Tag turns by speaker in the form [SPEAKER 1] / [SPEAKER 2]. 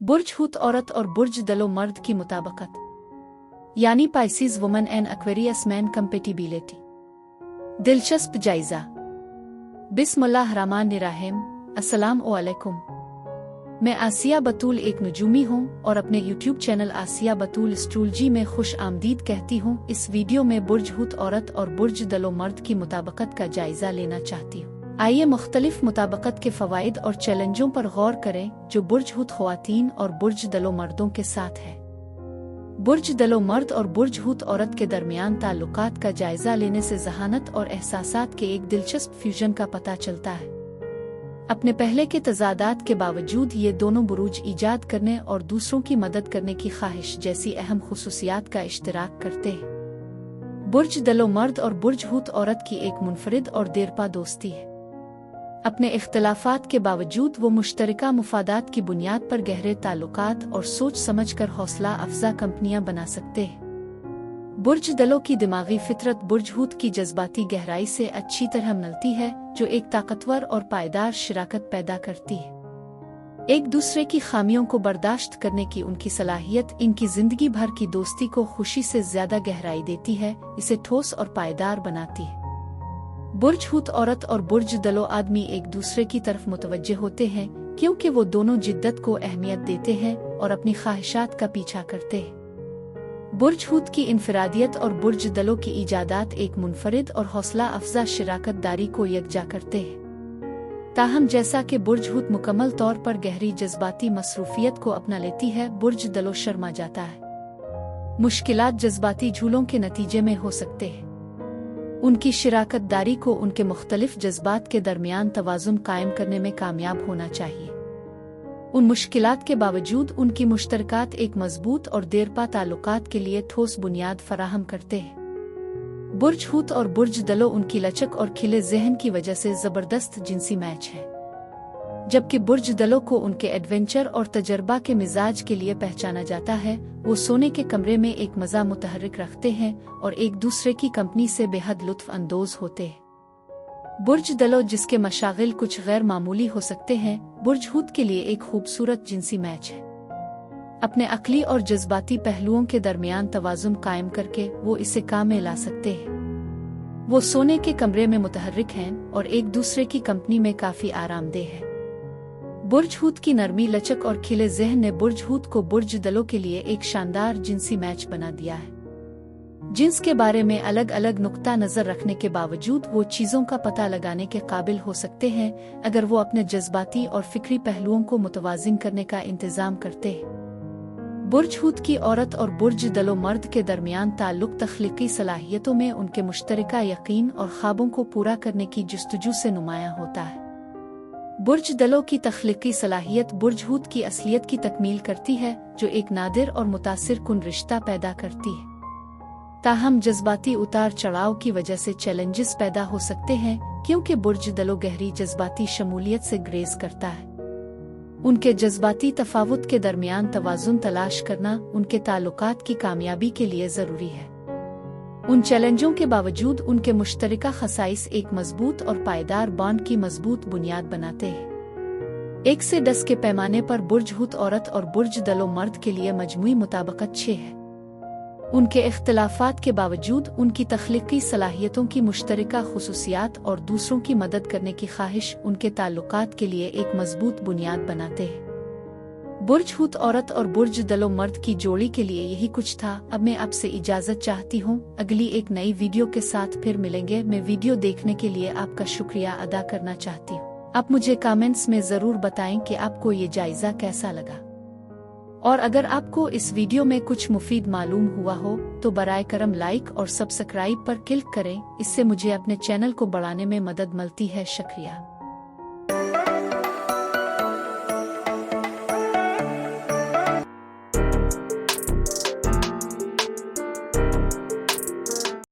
[SPEAKER 1] बुर्ज हूत औरत और बुर्ज दलो मर्द की मुताबकत, यानी Pisces woman and Aquarius man compatibility. दिलचस्प जायजा। बिस्मिल्लाहिर्रहमानिर्रहीम। अस्सलाम वालेकुम। मैं आसिया बतूल एक नजूमी हूँ और अपने YouTube चैनल आसिया बतूल एस्ट्रोलॉजी में खुश आमदीद कहती हूँ। इस वीडियो में बुर्ज हूत औरत और बुर्ज दलो मर्द की मुताबकत का जायजा लेना चाहती हूँ। आइए मुख्तलिफ मुताबकत के फ़वाइद और चैलेंजों पर गौर करें जो बुर्ज हूत ख़वातीन और बुर्ज दलो मर्दों के साथ है। बुर्ज दलो मर्द और बुर्ज हूत औरत के दरमियान ताल्लुकात का जायजा लेने से ज़हानत और एहसासात के एक दिलचस्प फ्यूजन का पता चलता है। अपने पहले के तज़ादात के बावजूद ये दोनों बुरूज ईजाद करने और दूसरों की मदद करने की ख्वाहिश जैसी अहम खुसूसियात का इश्तिराक करते हैं। बुर्ज दलो मर्द और बुर्ज हूत औरत की एक मुनफरिद और देरपा दोस्ती है। अपने इख्तलाफात के बावजूद वो मुश्तरका मुफादात की बुनियाद पर गहरे ताल्लुकात और सोच समझकर हौसला अफजा कंपनियां बना सकते हैं। बुर्ज दलों की दिमागी फितरत बुर्ज हूत की जज्बाती गहराई से अच्छी तरह मिलती है, जो एक ताकतवर और पायदार शराकत पैदा करती है। एक दूसरे की खामियों को बर्दाश्त करने की उनकी सलाहियत इनकी जिंदगी भर की दोस्ती को खुशी से ज्यादा गहराई देती है, इसे ठोस और पायदार बनाती है। बुर्ज हूत औरत और बुर्ज दलो आदमी एक दूसरे की तरफ मुतवज्जे होते हैं क्योंकि वो दोनों जिद्दत को अहमियत देते हैं और अपनी ख्वाहिशात का पीछा करते हैं। बुर्ज हूत की इनफरादियत और बुर्ज दलो की ईजादात एक मुनफरिद और हौसला अफजा शराकत दारी को यकजा करते हैं। ताहम जैसा कि बुर्ज हूत मुकम्मल तौर पर गहरी जज्बाती मसरूफियत को अपना लेती है, बुर्ज दलो शर्मा जाता है। मुश्किलात जज्बाती झूलों के नतीजे में हो सकते हैं। उनकी शराकत दारी को उनके मुख्तलिफ जज्बात के दरमियान तवाज़ुन कायम करने में कामयाब होना चाहिए। उन मुश्किलात के बावजूद उनकी मुश्तरकात एक मजबूत और देरपा ताल्लुकात के लिए ठोस बुनियाद फराहम करते हैं। बुर्ज हूत और बुर्ज दलो उनकी लचक और खिले जहन की वजह से ज़बरदस्त जिनसी मैच है, जबकि बुर्ज दलो को उनके एडवेंचर और तजर्बा के मिजाज के लिए पहचाना जाता है। वो सोने के कमरे में एक मज़ा मुतहर्रिक रखते हैं और एक दूसरे की कंपनी से बेहद लुत्फ अंदोज होते हैं। बुर्ज दलो जिसके मशागिल कुछ गैर मामूली हो सकते हैं, बुर्ज हूत के लिए एक खूबसूरत जिनसी मैच है। अपने अक्ली और जज्बाती पहलुओं के दरमियान तवाज़ुन कायम करके वो इसे काम में ला सकते हैं। वो सोने के कमरे में मुतहर्रिक हैं और एक दूसरे की कंपनी में काफ़ी आरामदेह है। बुर्ज हूत की नरमी, लचक और खिले जहन ने बुर्ज हूत को बुर्ज दलो के लिए एक शानदार जिनसी मैच बना दिया है। जिन्स के बारे में अलग अलग नुक्ता नज़र रखने के बावजूद वो चीज़ों का पता लगाने के काबिल हो सकते हैं अगर वो अपने जज्बाती और फिक्री पहलुओं को मुतवाज़िन करने का इंतज़ाम करते हैं। बुर्ज हूत की औरत और बुर्ज दलो मर्द के दरमियान ताल्लुक तख्लीकी सलाहियतों में उनके मुश्तरका यकीन और ख्वाबों को पूरा करने की जुस्तजू से नुमायां होता है। बुर्ज दलो की तख्लीकी सलाहियत बुर्ज हूत की असलियत की तकमील करती है, जो एक नादिर और मुतासिर कुन रिश्ता पैदा करती है। ताहम जज्बाती उतार चढ़ाव की वजह से चैलेंजेस पैदा हो सकते हैं क्योंकि बुर्ज दलो गहरी जज्बाती शमूलियत से ग्रेज करता है। उनके जज्बाती तफावुत के दरमियान तवाज़ुन तलाश करना उनके ताल्लुकात की कामयाबी के लिए ज़रूरी है। उन चैलेंजों के बावजूद उनके मुश्तरका खसाइस एक मजबूत और पायदार बॉन्ड की मजबूत बुनियाद बनाते हैं। 1 से 10 के पैमाने पर बुर्ज हूत औरत और बुर्ज दलो मर्द के लिए मजमूई मुताबकत 6 है। उनके इख्तलाफात के बावजूद उनकी तख्लीकी सलाहियतों की मुश्तरका खुसूसियात और दूसरों की मदद करने की ख्वाहिश उनके ताल्लुकात के लिए एक मजबूत बुनियाद बनाते हैं। बुर्ज हूत औरत और बुर्ज दलो मर्द की जोड़ी के लिए यही कुछ था। अब मैं आपसे इजाज़त चाहती हूँ। अगली एक नई वीडियो के साथ फिर मिलेंगे। मैं वीडियो देखने के लिए आपका शुक्रिया अदा करना चाहती हूँ। आप मुझे कमेंट्स में ज़रूर बताएं कि आपको ये जायज़ा कैसा लगा, और अगर आपको इस वीडियो में कुछ मुफीद मालूम हुआ हो तो बराए करम लाइक और सब्सक्राइब पर क्लिक करें। इससे मुझे अपने चैनल को बढ़ाने में मदद मिलती है। शुक्रिया।